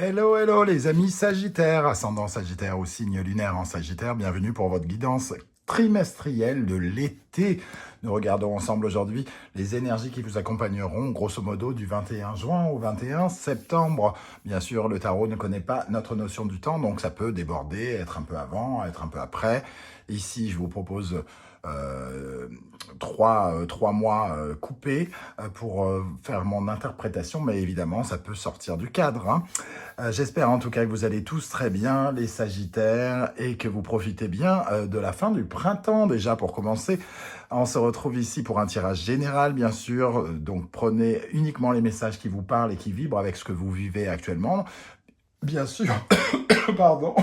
Hello, hello les amis Sagittaires, ascendant Sagittaire ou signe lunaire en Sagittaire, bienvenue pour votre guidance trimestrielle de l'été. Nous regardons ensemble aujourd'hui les énergies qui vous accompagneront grosso modo du 21 juin au 21 septembre. Bien sûr, le tarot ne connaît pas notre notion du temps, donc ça peut déborder, être un peu avant, être un peu après. Ici, je vous propose trois mois coupés pour faire mon interprétation, mais évidemment, ça peut sortir du cadre, hein. J'espère en tout cas que vous allez tous très bien, les Sagittaires, et que vous profitez bien de la fin du printemps. Déjà, pour commencer, on se retrouve ici pour un tirage général, bien sûr. Donc, prenez uniquement les messages qui vous parlent et qui vibrent avec ce que vous vivez actuellement. Bien sûr, pardon.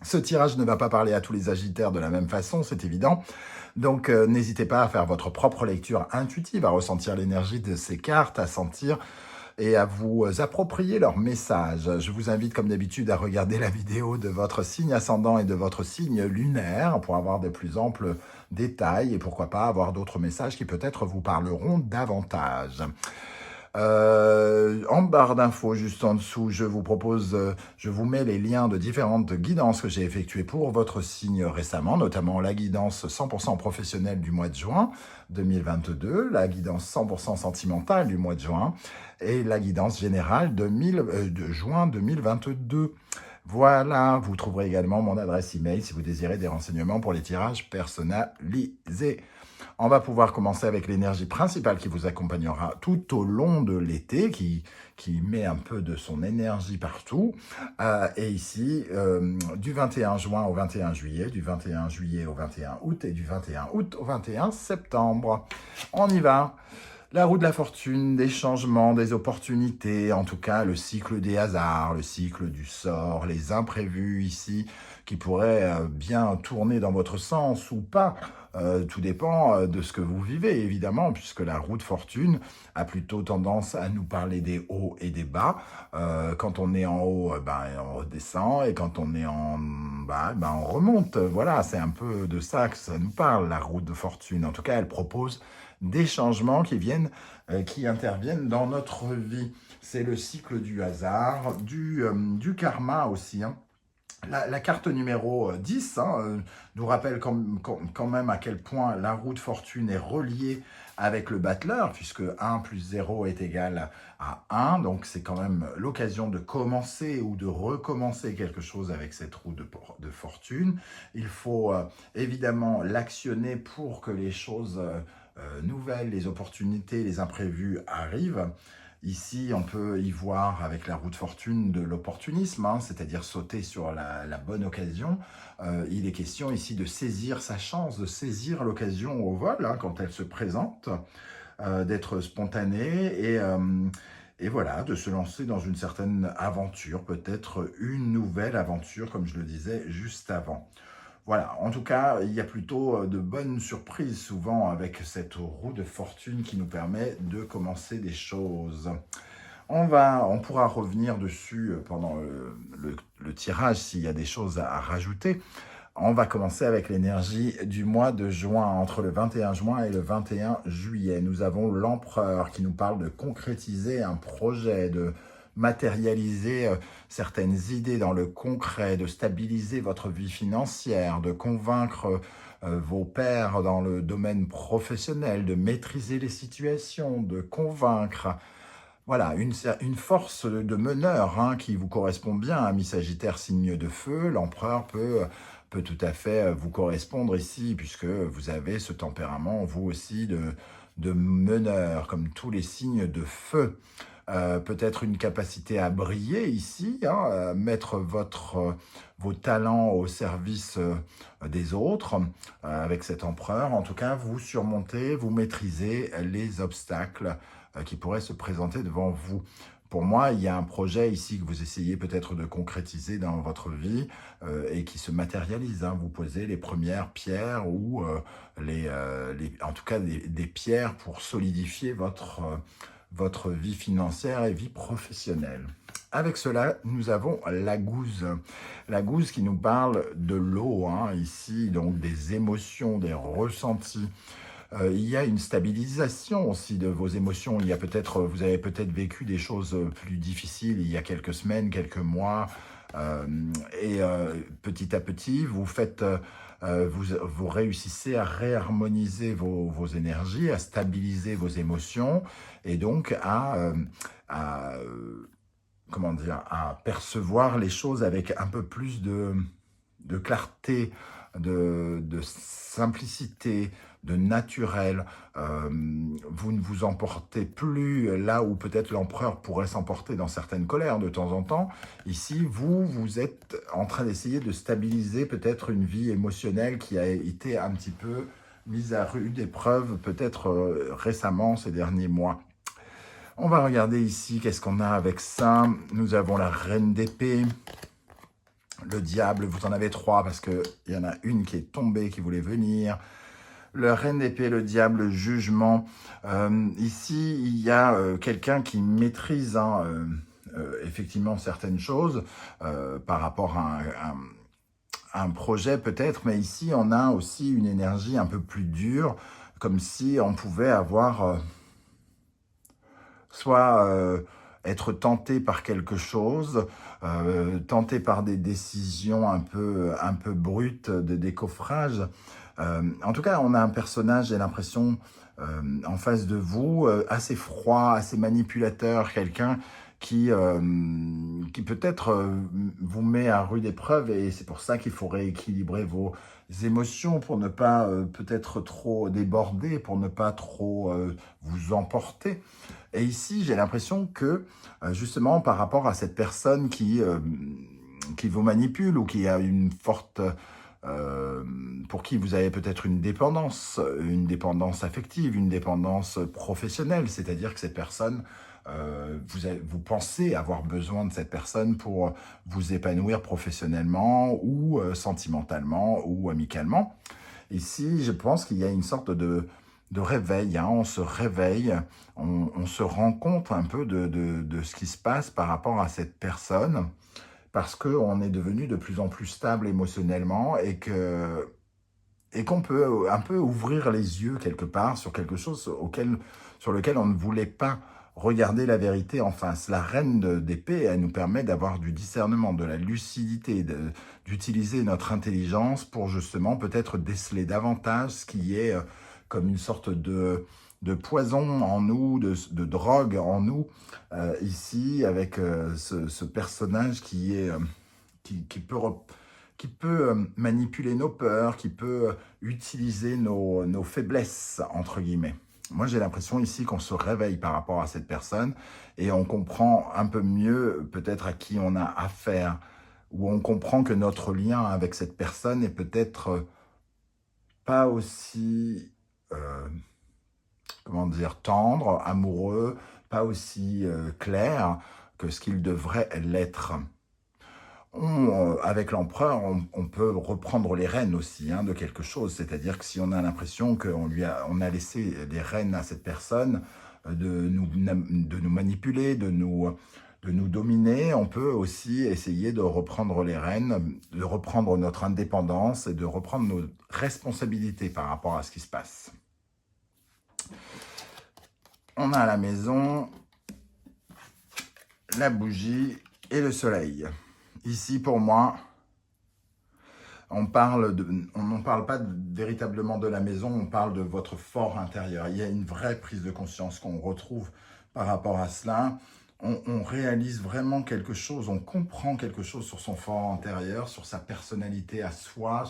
Ce tirage ne va pas parler à tous les Sagittaires de la même façon, c'est évident. Donc, n'hésitez pas à faire votre propre lecture intuitive, à ressentir l'énergie de ces cartes, à sentir et à vous approprier leur message. Je vous invite comme d'habitude à regarder la vidéo de votre signe ascendant et de votre signe lunaire pour avoir de plus amples détails et pourquoi pas avoir d'autres messages qui peut-être vous parleront davantage. En barre d'infos, juste en dessous, je vous mets les liens de différentes guidances que j'ai effectuées pour votre signe récemment, notamment la guidance 100% professionnelle du mois de juin 2022, la guidance 100% sentimentale du mois de juin et la guidance générale de juin 2022. Voilà, vous trouverez également mon adresse email si vous désirez des renseignements pour les tirages personnalisés. On va pouvoir commencer avec l'énergie principale qui vous accompagnera tout au long de l'été, qui met un peu de son énergie partout. Et ici, du 21 juin au 21 juillet, du 21 juillet au 21 août et du 21 août au 21 septembre. On y va. La roue de la fortune, des changements, des opportunités, en tout cas le cycle des hasards, le cycle du sort, les imprévus ici qui pourraient bien tourner dans votre sens ou pas. Tout dépend de ce que vous vivez, évidemment, puisque la roue de fortune a plutôt tendance à nous parler des hauts et des bas. Quand on est en haut, on redescend, et quand on est en bas, on remonte. Voilà, c'est un peu de ça que ça nous parle, la roue de fortune. En tout cas, elle propose des changements qui interviennent dans notre vie. C'est le cycle du hasard, du karma aussi, hein. La carte numéro 10 nous rappelle quand même à quel point la roue de fortune est reliée avec le battleur, puisque 1 plus 0 est égal à 1, donc c'est quand même l'occasion de commencer ou de recommencer quelque chose avec cette roue de fortune. Il faut évidemment l'actionner pour que les choses nouvelles, les opportunités, les imprévus arrivent. Ici, on peut y voir avec la roue de fortune de l'opportunisme, hein, c'est-à-dire sauter sur la bonne occasion. Il est question ici de saisir sa chance, de saisir l'occasion au vol hein, quand elle se présente, d'être spontané et voilà, de se lancer dans une certaine aventure, peut-être une nouvelle aventure, comme je le disais juste avant. Voilà, en tout cas, il y a plutôt de bonnes surprises souvent avec cette roue de fortune qui nous permet de commencer des choses. On pourra revenir dessus pendant le tirage s'il y a des choses à rajouter. On va commencer avec l'énergie du mois de juin, entre le 21 juin et le 21 juillet. Nous avons l'empereur qui nous parle de concrétiser un projet, de matérialiser certaines idées dans le concret, de stabiliser votre vie financière, de convaincre vos pairs dans le domaine professionnel, de maîtriser les situations, de convaincre. Voilà, une force de meneur hein, qui vous correspond bien, ami Sagittaire, signe de feu. L'empereur peut tout à fait vous correspondre ici, puisque vous avez ce tempérament, vous aussi, de meneur, comme tous les signes de feu. Peut-être une capacité à briller ici, hein, mettre vos talents au service des autres avec cet empereur. En tout cas, vous surmontez, vous maîtrisez les obstacles qui pourraient se présenter devant vous. Pour moi, il y a un projet ici que vous essayez peut-être de concrétiser dans votre vie et qui se matérialise, hein. Vous posez les premières pierres ou en tout cas des pierres pour solidifier votre vie financière et vie professionnelle. Avec cela, nous avons la gouze. La gouze qui nous parle de l'eau, hein, ici, donc des émotions, des ressentis. Il y a une stabilisation aussi de vos émotions. Il y a peut-être, vous avez peut-être vécu des choses plus difficiles il y a quelques semaines, quelques mois, euh, petit à petit, vous réussissez à réharmoniser vos énergies, à stabiliser vos émotions et donc à comment dire, à percevoir les choses avec un peu plus de clarté, de simplicité, de naturel. Vous ne vous emportez plus là où peut-être l'empereur pourrait s'emporter dans certaines colères de temps en temps. Ici, vous êtes en train d'essayer de stabiliser peut-être une vie émotionnelle qui a été un petit peu mise à rude épreuve, peut-être récemment, ces derniers mois. On va regarder ici, qu'est-ce qu'on a avec ça. Nous avons la reine d'épée, le diable, vous en avez 3 parce qu'il y en a une qui est tombée, qui voulait venir. Le reine d'épée, le diable, le jugement. Ici, il y a quelqu'un qui maîtrise effectivement certaines choses par rapport à un projet peut-être, mais ici, on a aussi une énergie un peu plus dure, comme si on pouvait avoir soit être tenté par quelque chose, tenté par des décisions un peu brutes de décoffrage. En tout cas, on a un personnage, j'ai l'impression, en face de vous, assez froid, assez manipulateur, quelqu'un qui peut-être vous met à rude épreuve et c'est pour ça qu'il faut rééquilibrer vos émotions pour ne pas peut-être trop déborder, pour ne pas trop vous emporter. Et ici, j'ai l'impression que justement par rapport à cette personne qui vous manipule ou qui a une forte... pour qui vous avez peut-être une dépendance affective, une dépendance professionnelle, c'est-à-dire que cette personne, vous pensez avoir besoin de cette personne pour vous épanouir professionnellement ou sentimentalement ou amicalement. Ici, je pense qu'il y a une sorte de réveil, hein. On se réveille, on se rend compte un peu de ce qui se passe par rapport à cette personne, parce qu'on est devenu de plus en plus stable émotionnellement et qu'on peut un peu ouvrir les yeux quelque part sur quelque chose sur lequel on ne voulait pas regarder la vérité en face. La reine d'épée, elle nous permet d'avoir du discernement, de la lucidité, d'utiliser notre intelligence pour justement peut-être déceler davantage ce qui est comme une sorte de poison en nous, de drogue en nous, ici, avec ce personnage qui peut manipuler nos peurs, qui peut utiliser nos faiblesses, entre guillemets. Moi, j'ai l'impression ici qu'on se réveille par rapport à cette personne et on comprend un peu mieux peut-être à qui on a affaire, ou on comprend que notre lien avec cette personne est peut-être pas aussi... comment dire, tendre, amoureux, pas aussi clair que ce qu'il devrait l'être. Avec l'empereur, on peut reprendre les rênes aussi de quelque chose. C'est-à-dire que si on a l'impression qu'on a laissé les rênes à cette personne de nous manipuler, de nous dominer, on peut aussi essayer de reprendre les rênes, de reprendre notre indépendance et de reprendre nos responsabilités par rapport à ce qui se passe. On a à la maison la bougie et le soleil. Ici, pour moi, on n'en parle pas véritablement de la maison, on parle de votre fort intérieur. Il y a une vraie prise de conscience qu'on retrouve par rapport à cela. On réalise vraiment quelque chose, on comprend quelque chose sur son fort intérieur, sur sa personnalité à soi,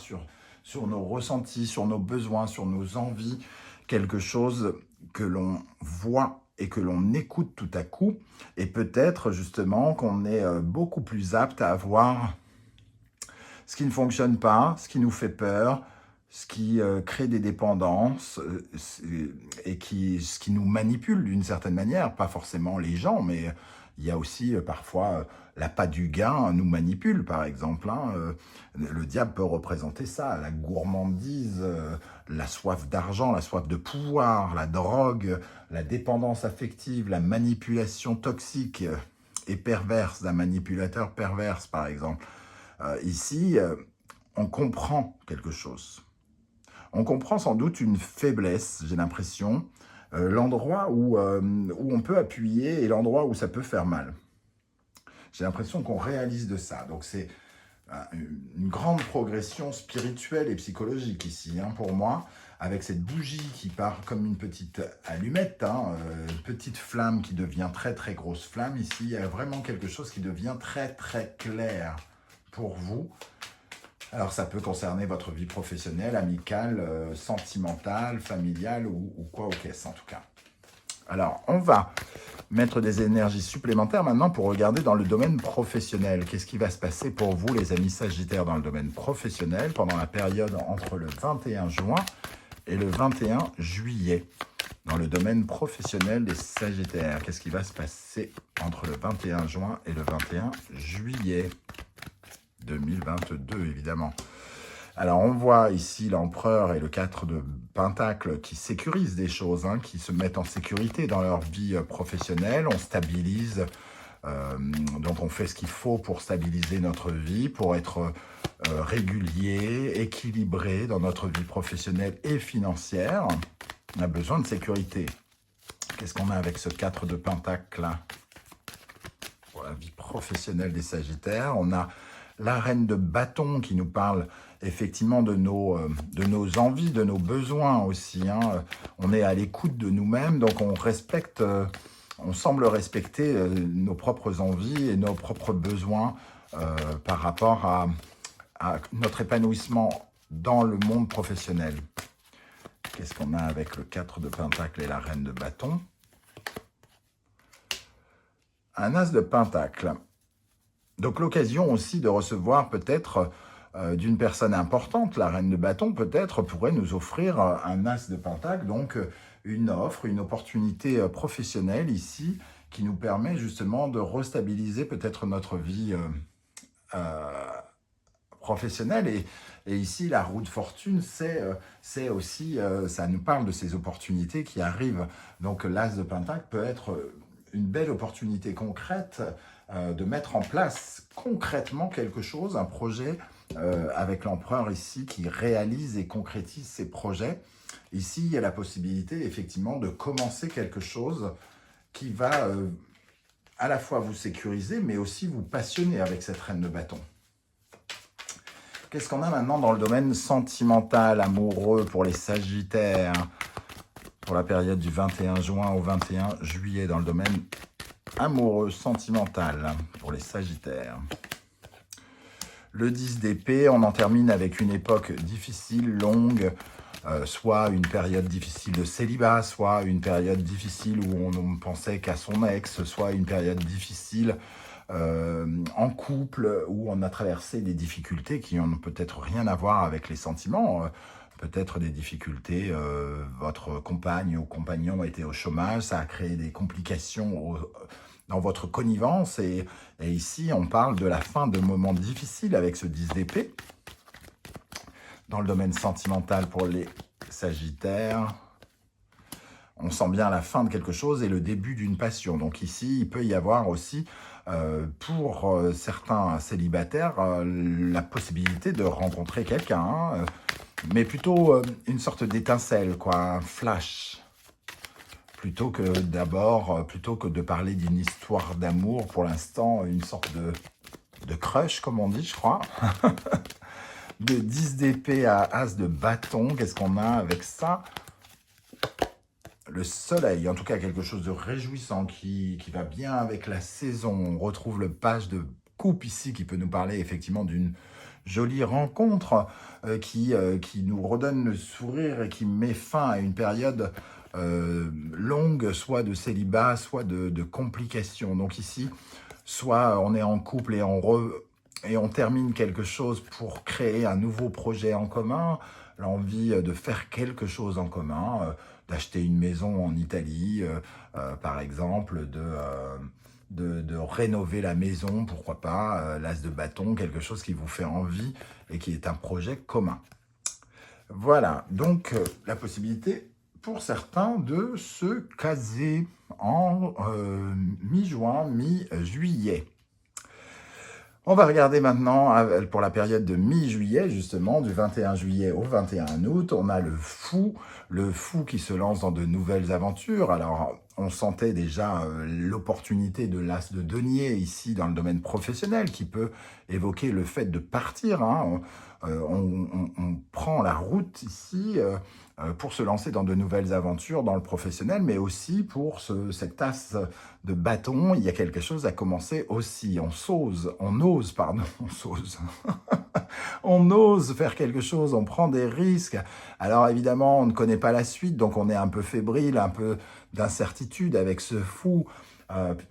sur nos ressentis, sur nos besoins, sur nos envies. Quelque chose que l'on voit et que l'on écoute tout à coup, et peut-être justement qu'on est beaucoup plus apte à voir ce qui ne fonctionne pas, ce qui nous fait peur, ce qui crée des dépendances et ce qui nous manipule d'une certaine manière, pas forcément les gens, mais il y a aussi parfois l'appât du gain nous manipule, par exemple. Le diable peut représenter ça, la gourmandise, la soif d'argent, la soif de pouvoir, la drogue, la dépendance affective, la manipulation toxique et perverse, d'un manipulateur perverse, par exemple. Ici, on comprend quelque chose. On comprend sans doute une faiblesse, j'ai l'impression, l'endroit où on peut appuyer et l'endroit où ça peut faire mal. J'ai l'impression qu'on réalise de ça. Donc c'est une grande progression spirituelle et psychologique ici, hein, pour moi, avec cette bougie qui part comme une petite allumette, hein, une petite flamme qui devient très très grosse flamme. Ici, il y a vraiment quelque chose qui devient très très clair pour vous. Alors ça peut concerner votre vie professionnelle, amicale, sentimentale, familiale ou quoi au caisse en tout cas. Alors on va mettre des énergies supplémentaires maintenant pour regarder dans le domaine professionnel. Qu'est-ce qui va se passer pour vous les amis Sagittaires dans le domaine professionnel pendant la période entre le 21 juin et le 21 juillet. Dans le domaine professionnel des Sagittaires, qu'est-ce qui va se passer entre le 21 juin et le 21 juillet 2022, évidemment. Alors, on voit ici l'empereur et le 4 de Pentacle qui sécurisent des choses, hein, qui se mettent en sécurité dans leur vie professionnelle. On stabilise, donc on fait ce qu'il faut pour stabiliser notre vie, pour être régulier, équilibré dans notre vie professionnelle et financière. On a besoin de sécurité. Qu'est-ce qu'on a avec ce 4 de Pentacle là pour la vie professionnelle des Sagittaires? On a la reine de bâton qui nous parle effectivement de nos envies, de nos besoins aussi, hein. On est à l'écoute de nous-mêmes, donc on respecte, on semble respecter nos propres envies et nos propres besoins par rapport à notre épanouissement dans le monde professionnel. Qu'est-ce qu'on a avec le 4 de Pentacle et la reine de bâton? Un as de Pentacle. Donc l'occasion aussi de recevoir peut-être d'une personne importante, la reine de bâton peut-être pourrait nous offrir un as de Pentacle, donc une offre, une opportunité professionnelle ici qui nous permet justement de restabiliser peut-être notre vie professionnelle. Et ici, la roue de fortune, c'est aussi, ça nous parle de ces opportunités qui arrivent. Donc l'as de Pentacle peut être une belle opportunité concrète de mettre en place concrètement quelque chose, un projet avec l'empereur ici qui réalise et concrétise ses projets. Ici, il y a la possibilité effectivement de commencer quelque chose qui va à la fois vous sécuriser mais aussi vous passionner avec cette reine de bâton. Qu'est-ce qu'on a maintenant dans le domaine sentimental, amoureux pour les Sagittaires pour la période du 21 juin au 21 juillet dans le domaine amoureux, sentimental pour les Sagittaires. Le 10 d'épée, on en termine avec une époque difficile, longue, soit une période difficile de célibat, soit une période difficile où on ne pensait qu'à son ex, soit une période difficile en couple, où on a traversé des difficultés qui n'ont peut-être rien à voir avec les sentiments, peut-être des difficultés, votre compagne ou compagnon était au chômage, ça a créé des complications dans votre connivence, et ici on parle de la fin de moments difficiles avec ce 10 d'épée. Dans le domaine sentimental pour les Sagittaires, on sent bien la fin de quelque chose et le début d'une passion. Donc ici, il peut y avoir aussi, pour certains célibataires, la possibilité de rencontrer quelqu'un, hein, mais plutôt une sorte d'étincelle, quoi, un flash. Plutôt que de parler d'une histoire d'amour, pour l'instant, une sorte de crush, comme on dit, je crois. De 10 d'épée à as de bâton, qu'est-ce qu'on a avec ça? Le soleil, en tout cas quelque chose de réjouissant qui va bien avec la saison. On retrouve le page de coupe ici qui peut nous parler effectivement d'une jolie rencontre qui nous redonne le sourire et qui met fin à une période longue, soit de célibat, soit de complications. Donc ici, soit on est en couple et on termine quelque chose pour créer un nouveau projet en commun, l'envie de faire quelque chose en commun, d'acheter une maison en Italie, par exemple, de rénover la maison, pourquoi pas, l'as de bâton, quelque chose qui vous fait envie et qui est un projet commun. Voilà, donc la possibilité pour certains de se caser en mi-juin, mi-juillet. On va regarder maintenant pour la période de mi-juillet, justement, du 21 juillet au 21 août. On a le fou qui se lance dans de nouvelles aventures. Alors, on sentait déjà l'opportunité de l'as de denier ici dans le domaine professionnel qui peut évoquer le fait de partir, hein. On prend la route ici pour se lancer dans de nouvelles aventures dans le professionnel, mais aussi pour cette as de bâton, il y a quelque chose à commencer aussi. On ose, pardon, on s'ose. On ose faire quelque chose, on prend des risques. Alors évidemment, on ne connaît pas la suite, donc on est un peu fébrile, un peu d'incertitude avec ce fou.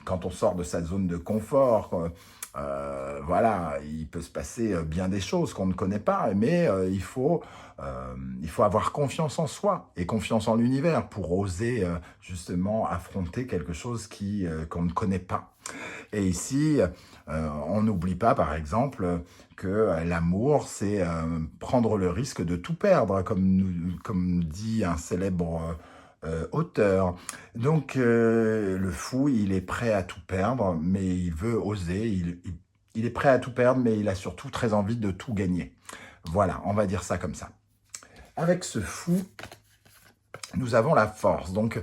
Quand on sort de sa zone de confort, voilà, il peut se passer bien des choses qu'on ne connaît pas, mais il faut avoir confiance en soi et confiance en l'univers pour oser justement affronter quelque chose qu'on ne connaît pas. Et ici, on n'oublie pas, par exemple, que l'amour, c'est prendre le risque de tout perdre, comme dit un célèbre auteur. Donc, le fou, il est prêt à tout perdre, mais il veut oser. Il est prêt à tout perdre, mais il a surtout très envie de tout gagner. Voilà, on va dire ça comme ça. Avec ce fou, nous avons la force. Donc,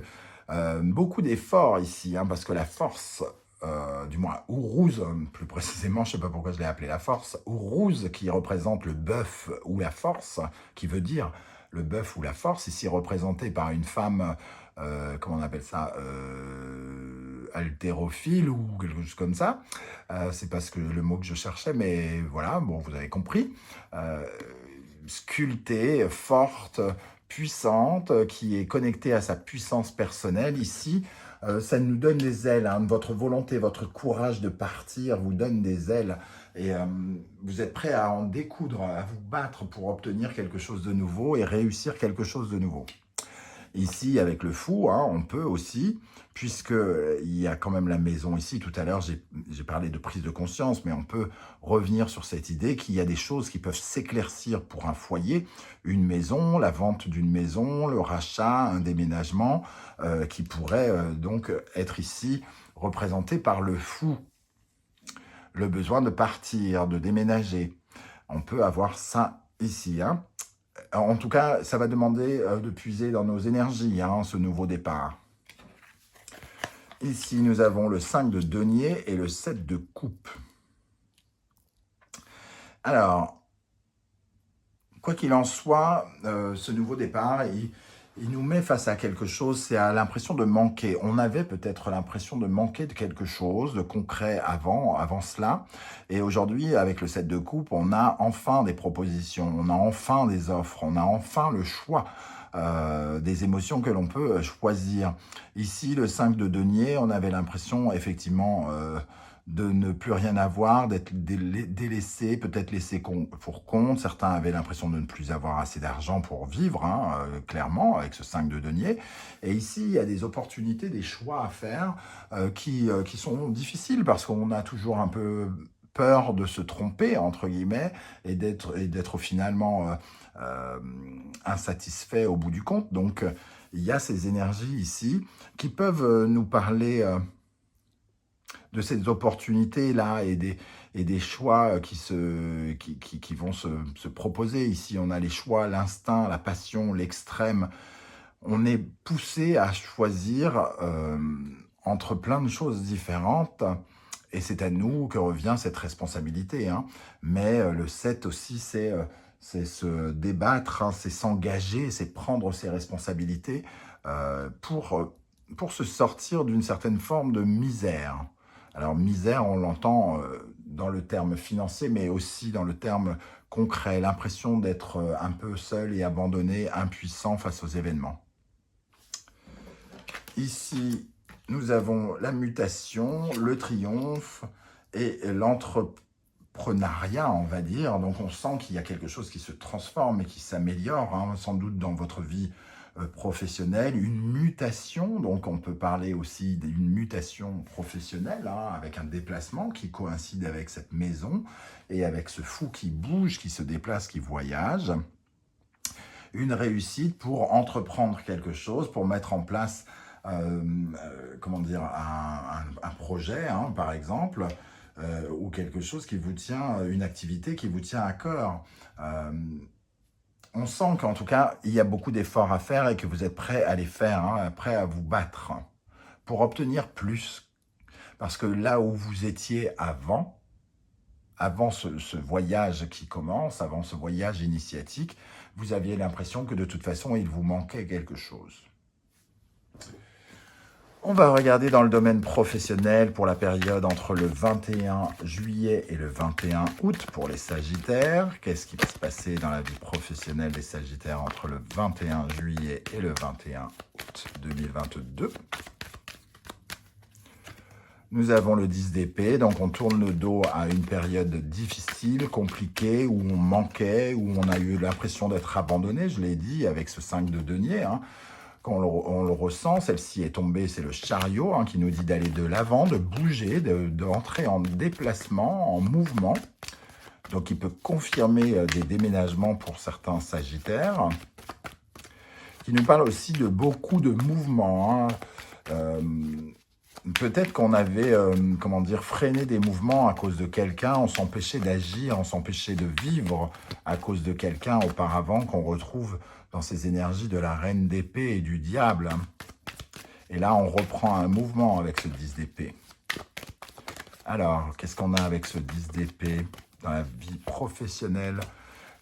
beaucoup d'efforts ici, hein, parce que la force, du moins Ourouz, plus précisément, je ne sais pas pourquoi je l'ai appelé la force, Ourouz qui représente le bœuf ou la force, qui veut dire le bœuf ou la force, ici représenté par une femme, comment on appelle ça, haltérophile ou quelque chose comme ça. C'est parce que le mot que je cherchais, mais voilà, bon, vous avez compris. Sculptée, forte, puissante, qui est connectée à sa puissance personnelle. Ici, ça nous donne des ailes. Hein. Votre volonté, votre courage de partir vous donne des ailes. Et vous êtes prêt à en découdre, à vous battre pour obtenir quelque chose de nouveau et réussir quelque chose de nouveau. Ici, avec le fou, hein, on peut aussi, puisqu'il y a quand même la maison ici, tout à l'heure j'ai parlé de prise de conscience, mais on peut revenir sur cette idée qu'il y a des choses qui peuvent s'éclaircir pour un foyer, une maison, la vente d'une maison, le rachat, un déménagement, qui pourrait donc être ici représenté par le fou. Le besoin de partir, de déménager. On peut avoir ça ici, hein. En tout cas, ça va demander de puiser dans nos énergies, hein, ce nouveau départ. Ici, nous avons le 5 de denier et le 7 de coupe. Alors, quoi qu'il en soit, ce nouveau départ, il nous met face à quelque chose, c'est à l'impression de manquer. On avait peut-être l'impression de manquer de quelque chose de concret avant cela. Et aujourd'hui, avec le 7 de coupe, on a enfin des propositions, on a enfin des offres, on a enfin le choix des émotions que l'on peut choisir. Ici, le 5 de denier, on avait l'impression effectivement de ne plus rien avoir, d'être délaissé, peut-être laissé pour compte. Certains avaient l'impression de ne plus avoir assez d'argent pour vivre, hein, clairement, avec ce 5 de denier. Et ici, il y a des opportunités, des choix à faire qui sont difficiles parce qu'on a toujours un peu peur de se tromper, entre guillemets, et d'être finalement insatisfait au bout du compte. Donc, il y a ces énergies ici qui peuvent nous parler de ces opportunités-là et des choix qui vont se proposer. Ici, on a les choix, l'instinct, la passion, l'extrême. On est poussé à choisir entre plein de choses différentes. Et c'est à nous que revient cette responsabilité. Hein. Mais le 7 aussi, c'est se débattre, hein, c'est s'engager, c'est prendre ses responsabilités pour se sortir d'une certaine forme de misère. Alors misère, on l'entend dans le terme financier, mais aussi dans le terme concret, l'impression d'être un peu seul et abandonné, impuissant face aux événements. Ici, nous avons la mutation, le triomphe et l'entrepreneuriat, on va dire. Donc on sent qu'il y a quelque chose qui se transforme et qui s'améliore, hein, sans doute dans votre vie professionnelle, une mutation, donc on peut parler aussi d'une mutation professionnelle, hein, avec un déplacement qui coïncide avec cette maison et avec ce fou qui bouge, qui se déplace, qui voyage. Une réussite pour entreprendre quelque chose, pour mettre en place comment dire, un projet, hein, par exemple, ou quelque chose qui vous tient, une activité qui vous tient à cœur. On sent qu'en tout cas, il y a beaucoup d'efforts à faire et que vous êtes prêt à les faire, hein, prêt à vous battre pour obtenir plus. Parce que là où vous étiez avant ce voyage qui commence, avant ce voyage initiatique, vous aviez l'impression que de toute façon, il vous manquait quelque chose. On va regarder dans le domaine professionnel pour la période entre le 21 juillet et le 21 août pour les Sagittaires. Qu'est-ce qui va se passer dans la vie professionnelle des Sagittaires entre le 21 juillet et le 21 août 2022 ? Nous avons le 10 d'épée, donc on tourne le dos à une période difficile, compliquée, où on manquait, où on a eu l'impression d'être abandonné, je l'ai dit, avec ce 5 de denier. Quand on le ressent, celle-ci est tombée, c'est le chariot, qui nous dit d'aller de l'avant, de bouger, d'entrer en déplacement, en mouvement. Donc il peut confirmer des déménagements pour certains Sagittaires, qui nous parle aussi de beaucoup de mouvements. Peut-être qu'on avait, freiné des mouvements à cause de quelqu'un, on s'empêchait d'agir, on s'empêchait de vivre à cause de quelqu'un auparavant qu'on retrouve dans ces énergies de la reine d'épée et du diable. Et là, on reprend un mouvement avec ce 10 d'épée. Alors, qu'est-ce qu'on a avec ce 10 d'épée dans la vie professionnelle ?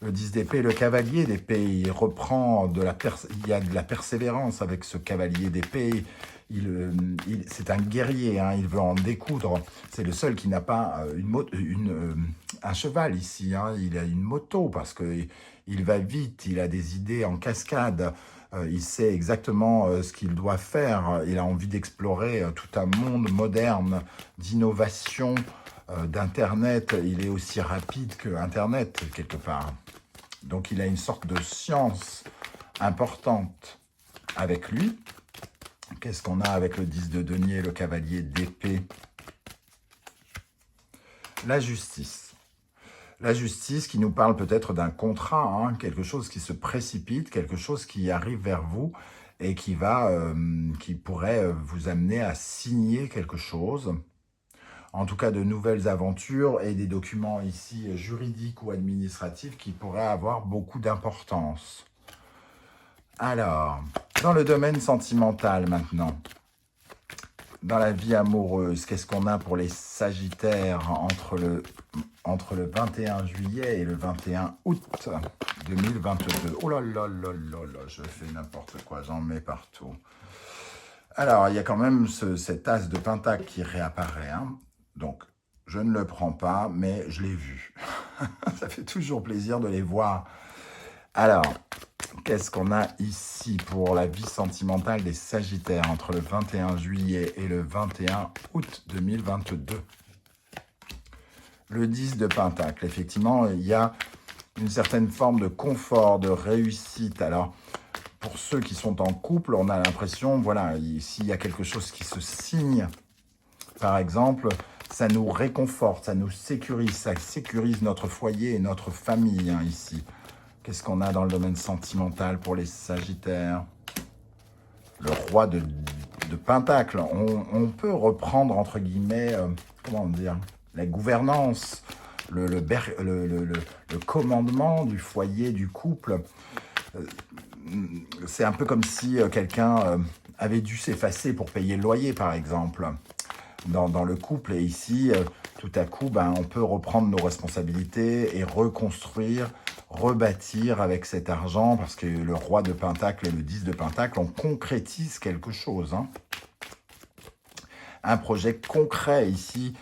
Le 10 d'épée, le cavalier d'épée, il reprend il y a de la persévérance avec ce cavalier d'épée. C'est un guerrier, il veut en découdre. C'est le seul qui n'a pas un cheval ici. Il a une moto parce qu'il va vite, il a des idées en cascade. Il sait exactement ce qu'il doit faire. Il a envie d'explorer tout un monde moderne, d'innovation, d'Internet. Il est aussi rapide que Internet, quelque part. Donc, il a une sorte de science importante avec lui. Qu'est-ce qu'on a avec le 10 de denier, le cavalier d'épée? La justice. La justice qui nous parle peut-être d'un contrat, quelque chose qui se précipite, quelque chose qui arrive vers vous et qui pourrait vous amener à signer quelque chose. En tout cas, de nouvelles aventures et des documents ici juridiques ou administratifs qui pourraient avoir beaucoup d'importance. Alors, dans le domaine sentimental maintenant, dans la vie amoureuse, qu'est-ce qu'on a pour les Sagittaires entre le 21 juillet et le 21 août 2022 ? Oh là là là là là, je fais n'importe quoi, j'en mets partout. Alors, il y a quand même cet as de pentacle qui réapparaît. Donc, je ne le prends pas, mais je l'ai vu. Ça fait toujours plaisir de les voir. Alors, qu'est-ce qu'on a ici pour la vie sentimentale des Sagittaires entre le 21 juillet et le 21 août 2022 ? Le 10 de Pentacle, effectivement, il y a une certaine forme de confort, de réussite. Alors, pour ceux qui sont en couple, on a l'impression, voilà, s'il y a quelque chose qui se signe, par exemple, ça nous réconforte, ça nous sécurise, ça sécurise notre foyer et notre famille, ici. Qu'est-ce qu'on a dans le domaine sentimental pour les Sagittaires ? Le roi de Pentacle. On peut reprendre, entre guillemets, la gouvernance, le commandement du foyer, du couple. C'est un peu comme si quelqu'un avait dû s'effacer pour payer le loyer, par exemple, dans le couple. Et ici, tout à coup, on peut reprendre nos responsabilités et reconstruire, rebâtir avec cet argent, parce que le roi de Pentacle et le 10 de Pentacle, on concrétise quelque chose. Un projet concret ici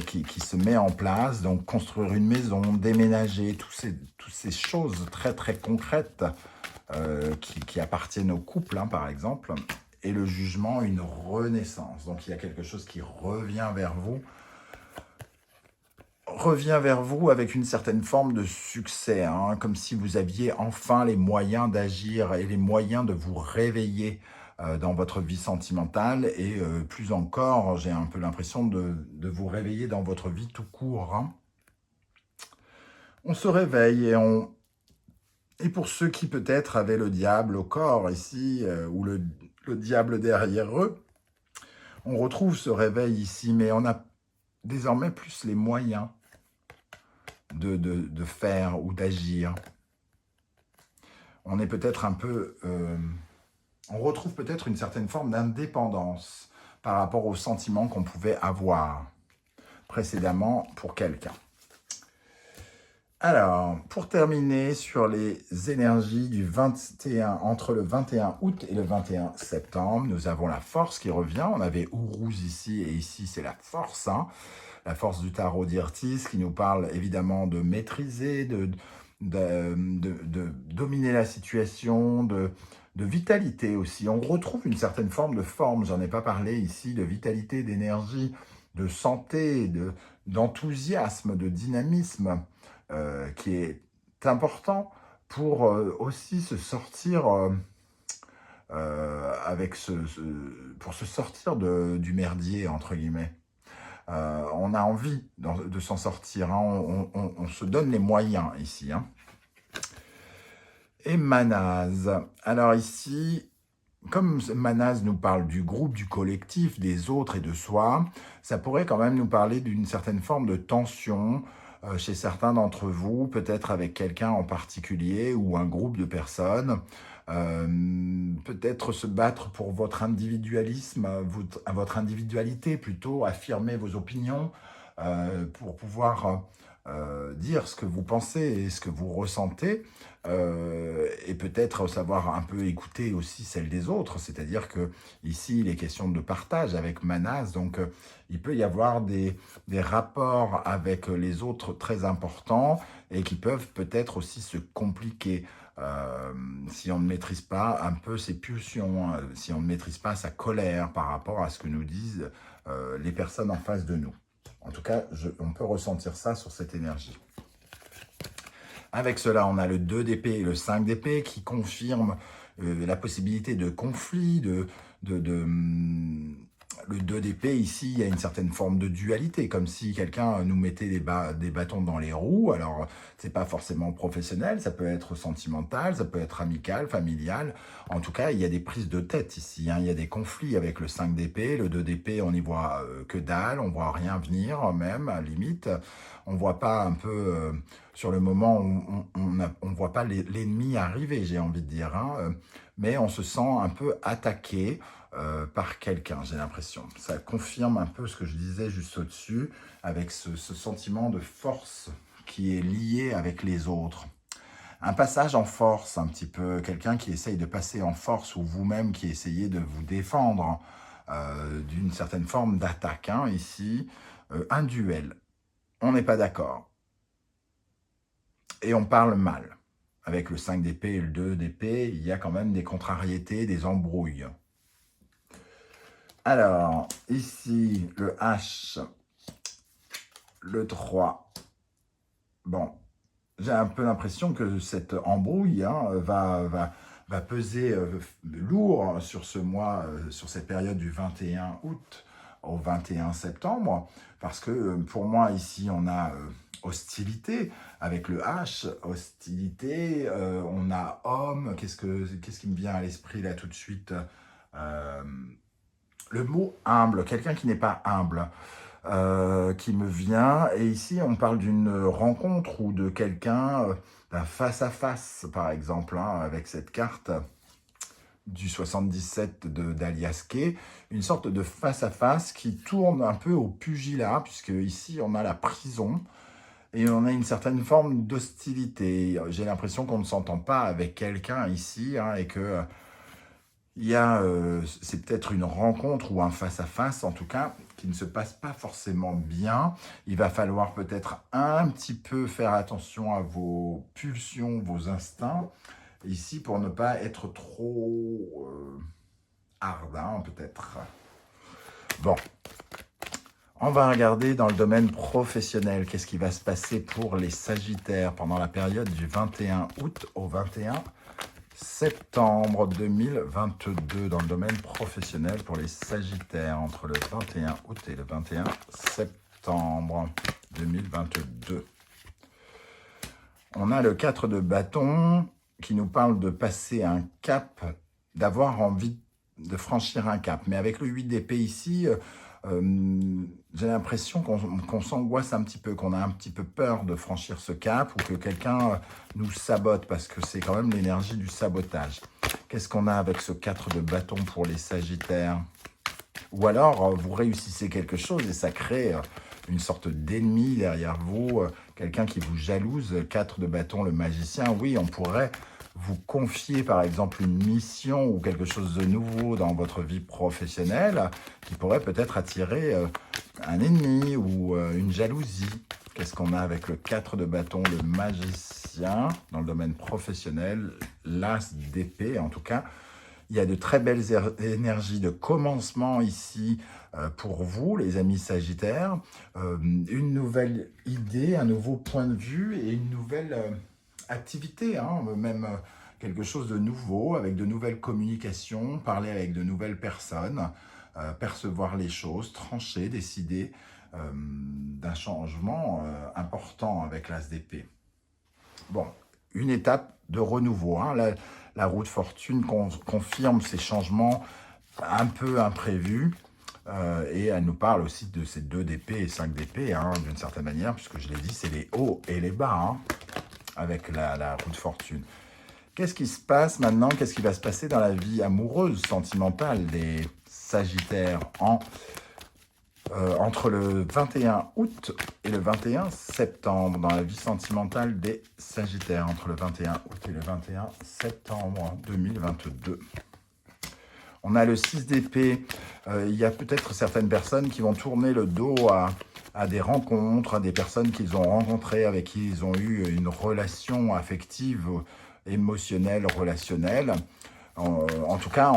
qui se met en place, donc construire une maison, déménager, toutes ces choses très très concrètes qui appartiennent au couple, par exemple. Et le jugement, une renaissance. Donc il y a quelque chose qui revient vers vous avec une certaine forme de succès, comme si vous aviez enfin les moyens d'agir et les moyens de vous réveiller dans votre vie sentimentale et plus encore, j'ai un peu l'impression de vous réveiller dans votre vie tout court. On se réveille et pour ceux qui peut-être avaient le diable au corps ici, ou le diable derrière eux, on retrouve ce réveil ici, mais on a désormais plus les moyens de faire ou d'agir. On est peut-être un peu... on retrouve peut-être une certaine forme d'indépendance par rapport aux sentiments qu'on pouvait avoir précédemment pour quelqu'un. Alors, pour terminer sur les énergies du 21, entre le 21 août et le 21 septembre, nous avons la force qui revient. On avait Ourouz ici, et ici c'est la force, hein. La force du tarot d'Irtis qui nous parle évidemment de maîtriser, de dominer la situation, de vitalité aussi. On retrouve une certaine forme de forme, j'en ai pas parlé ici, de vitalité, d'énergie, de santé, d'enthousiasme, de dynamisme, qui est important pour aussi se sortir pour se sortir du merdier, entre guillemets. On a envie de s'en sortir, hein. On se donne les moyens ici, hein. Et Manaz. Alors ici, comme Manaz nous parle du groupe, du collectif, des autres et de soi, ça pourrait quand même nous parler d'une certaine forme de tension chez certains d'entre vous, peut-être avec quelqu'un en particulier ou un groupe de personnes. Peut-être se battre pour votre individualisme, votre individualité plutôt, affirmer vos opinions pour pouvoir dire ce que vous pensez et ce que vous ressentez, et peut-être savoir un peu écouter aussi celle des autres, c'est-à-dire que ici il est question de partage avec Manaz, donc il peut y avoir des rapports avec les autres très importants et qui peuvent peut-être aussi se compliquer. Si on ne maîtrise pas un peu ses pulsions, si on ne maîtrise pas sa colère par rapport à ce que nous disent les personnes en face de nous. En tout cas, on peut ressentir ça sur cette énergie. Avec cela, on a le 2 d'épée et le 5 d'épée qui confirment la possibilité de conflit, le 2 d'épée, ici, il y a une certaine forme de dualité, comme si quelqu'un nous mettait des bâtons dans les roues. Alors, c'est pas forcément professionnel, ça peut être sentimental, ça peut être amical, familial. En tout cas, il y a des prises de tête ici, hein. Il y a des conflits avec le 5 d'épée. Le 2 d'épée, on n'y voit que dalle, on voit rien venir, même, à la limite. On voit pas un peu, sur le moment, on voit pas l'ennemi arriver, j'ai envie de dire, hein. Mais on se sent un peu attaqué par quelqu'un, j'ai l'impression. Ça confirme un peu ce que je disais juste au-dessus, avec ce sentiment de force qui est lié avec les autres. Un passage en force, un petit peu, quelqu'un qui essaye de passer en force, ou vous-même qui essayez de vous défendre d'une certaine forme d'attaque, hein, ici. Un duel, on n'est pas d'accord. Et on parle mal. Avec le 5 d'épée et le 2 d'épée, il y a quand même des contrariétés, des embrouilles. Alors, ici, le H, le 3. Bon, j'ai un peu l'impression que cette embrouille va peser lourd sur ce mois, sur cette période du 21 août au 21 septembre, parce que pour moi, ici, on a hostilité avec le H, hostilité, on a homme, qu'est-ce qui me vient à l'esprit là tout de suite, le mot humble, quelqu'un qui n'est pas humble, qui me vient. Et ici, on parle d'une rencontre ou de quelqu'un, d'un face-à-face, par exemple, hein, avec cette carte du 77 d'Alias Kay, une sorte de face-à-face qui tourne un peu au pugilat, puisque ici, on a la prison, et on a une certaine forme d'hostilité. J'ai l'impression qu'on ne s'entend pas avec quelqu'un ici, hein, et que c'est peut-être une rencontre ou un face-à-face, en tout cas, qui ne se passe pas forcément bien. Il va falloir peut-être un petit peu faire attention à vos pulsions, vos instincts, ici, pour ne pas être trop ardent, peut-être. Bon, on va regarder dans le domaine professionnel, qu'est-ce qui va se passer pour les Sagittaires pendant la période du 21 août au 21 septembre 2022 dans le domaine professionnel pour les Sagittaires entre le 21 août et le 21 septembre 2022. On a le 4 de bâton qui nous parle de passer un cap, d'avoir envie de franchir un cap. Mais avec le 8 d'épée ici, J'ai l'impression qu'on s'angoisse un petit peu, qu'on a un petit peu peur de franchir ce cap ou que quelqu'un nous sabote parce que c'est quand même l'énergie du sabotage. Qu'est-ce qu'on a avec ce 4 de bâton pour les Sagittaires? Ou alors, vous réussissez quelque chose et ça crée une sorte d'ennemi derrière vous, quelqu'un qui vous jalouse. 4 de bâton, le magicien, oui, on pourrait vous confier par exemple une mission ou quelque chose de nouveau dans votre vie professionnelle qui pourrait peut-être attirer un ennemi ou une jalousie. Qu'est-ce qu'on a avec le 4 de bâton, le magicien, dans le domaine professionnel, l'as d'épée en tout cas. Il y a de très belles énergies de commencement ici pour vous, les amis Sagittaires. Une nouvelle idée, un nouveau point de vue et une nouvelle activité, hein, même quelque chose de nouveau, avec de nouvelles communications, parler avec de nouvelles personnes, percevoir les choses, trancher, décider d'un changement important avec l'as d'épée. Bon, une étape de renouveau, hein. La roue de fortune confirme ces changements un peu imprévus et elle nous parle aussi de ces 2 d'épée et 5 d'épée, hein, d'une certaine manière, puisque je l'ai dit, c'est les hauts et les bas hein, avec la roue de fortune. Qu'est-ce qui se passe maintenant? Qu'est-ce qui va se passer dans la vie amoureuse, sentimentale des Sagittaires entre le 21 août et le 21 septembre, dans la vie sentimentale des Sagittaires, entre le 21 août et le 21 septembre 2022. On a le 6 d'épée. Il y a peut-être certaines personnes qui vont tourner le dos à des rencontres, à des personnes qu'ils ont rencontrées, avec qui ils ont eu une relation affective, émotionnelle, relationnelle. En tout cas,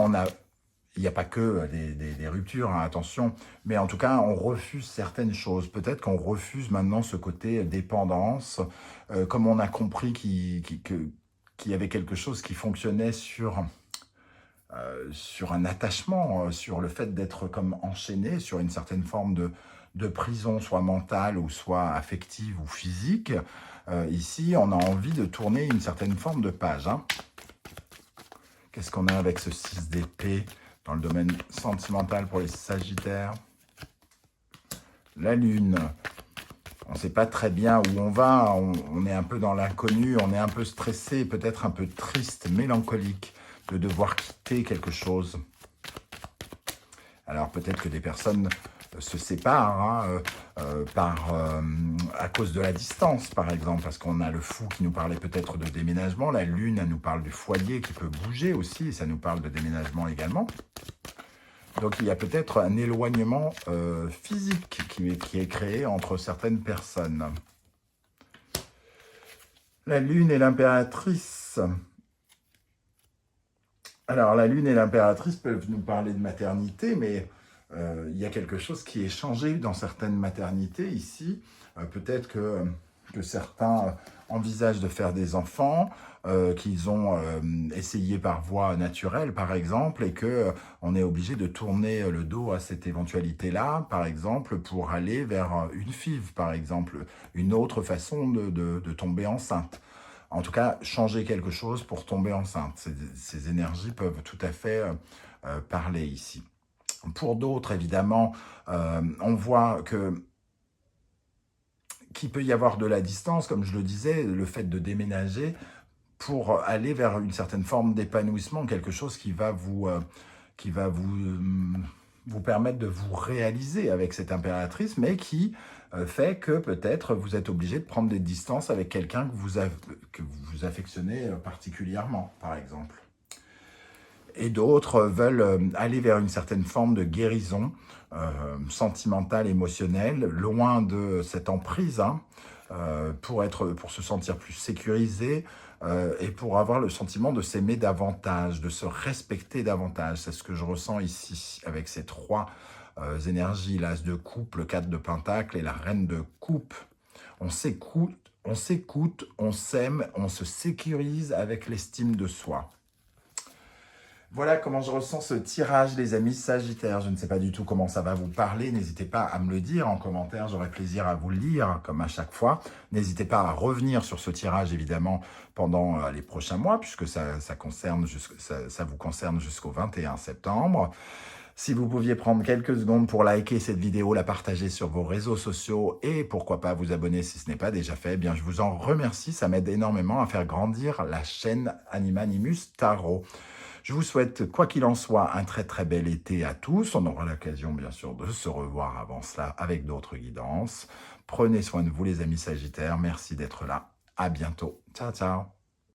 il n'y a pas que des ruptures, hein, attention, mais en tout cas, on refuse certaines choses. Peut-être qu'on refuse maintenant ce côté dépendance, comme on a compris qu'il y avait quelque chose qui fonctionnait sur un attachement, sur le fait d'être comme enchaîné, sur une certaine forme de prison, soit mentale ou soit affective ou physique. Ici, on a envie de tourner une certaine forme de page. Hein. Qu'est-ce qu'on a avec ce 6 d'épée dans le domaine sentimental pour les Sagittaires? La Lune. On ne sait pas très bien où on va, on est un peu dans l'inconnu, on est un peu stressé, peut-être un peu triste, mélancolique de devoir quitter quelque chose. Alors peut-être que des personnes se séparent hein, à cause de la distance, par exemple, parce qu'on a le fou qui nous parlait peut-être de déménagement, la Lune, elle nous parle du foyer qui peut bouger aussi, et ça nous parle de déménagement également. Donc il y a peut-être un éloignement physique qui est créé entre certaines personnes. La Lune et l'impératrice. Alors la Lune et l'impératrice peuvent nous parler de maternité, mais il y a quelque chose qui est changé dans certaines maternités ici. Peut-être que certains envisagent de faire des enfants, qu'ils ont essayé par voie naturelle, par exemple, et qu'on est obligé de tourner le dos à cette éventualité-là, par exemple, pour aller vers une FIV, par exemple, une autre façon de tomber enceinte. En tout cas, changer quelque chose pour tomber enceinte. Ces énergies peuvent tout à fait parler ici. Pour d'autres, évidemment, on voit qu'il peut y avoir de la distance, comme je le disais, le fait de déménager pour aller vers une certaine forme d'épanouissement, quelque chose qui va vous permettre de vous réaliser avec cette impératrice, mais qui fait que peut-être vous êtes obligé de prendre des distances avec quelqu'un que vous affectionnez particulièrement, par exemple. Et d'autres veulent aller vers une certaine forme de guérison sentimentale, émotionnelle, loin de cette emprise, hein, pour se sentir plus sécurisé et pour avoir le sentiment de s'aimer davantage, de se respecter davantage. C'est ce que je ressens ici avec ces 3 énergies, l'as de coupe, le 4 de pentacle et la reine de coupe. On s'écoute, on s'aime, on se sécurise avec l'estime de soi. Voilà comment je ressens ce tirage, les amis Sagittaires. Je ne sais pas du tout comment ça va vous parler. N'hésitez pas à me le dire en commentaire. J'aurai plaisir à vous le lire, comme à chaque fois. N'hésitez pas à revenir sur ce tirage, évidemment, pendant les prochains mois, puisque ça vous concerne jusqu'au 21 septembre. Si vous pouviez prendre quelques secondes pour liker cette vidéo, la partager sur vos réseaux sociaux et pourquoi pas vous abonner si ce n'est pas déjà fait, eh bien je vous en remercie, ça m'aide énormément à faire grandir la chaîne Animanimus Tarot. Je vous souhaite, quoi qu'il en soit, un très très bel été à tous. On aura l'occasion bien sûr de se revoir avant cela avec d'autres guidances. Prenez soin de vous les amis Sagittaires, merci d'être là. À bientôt. Ciao ciao.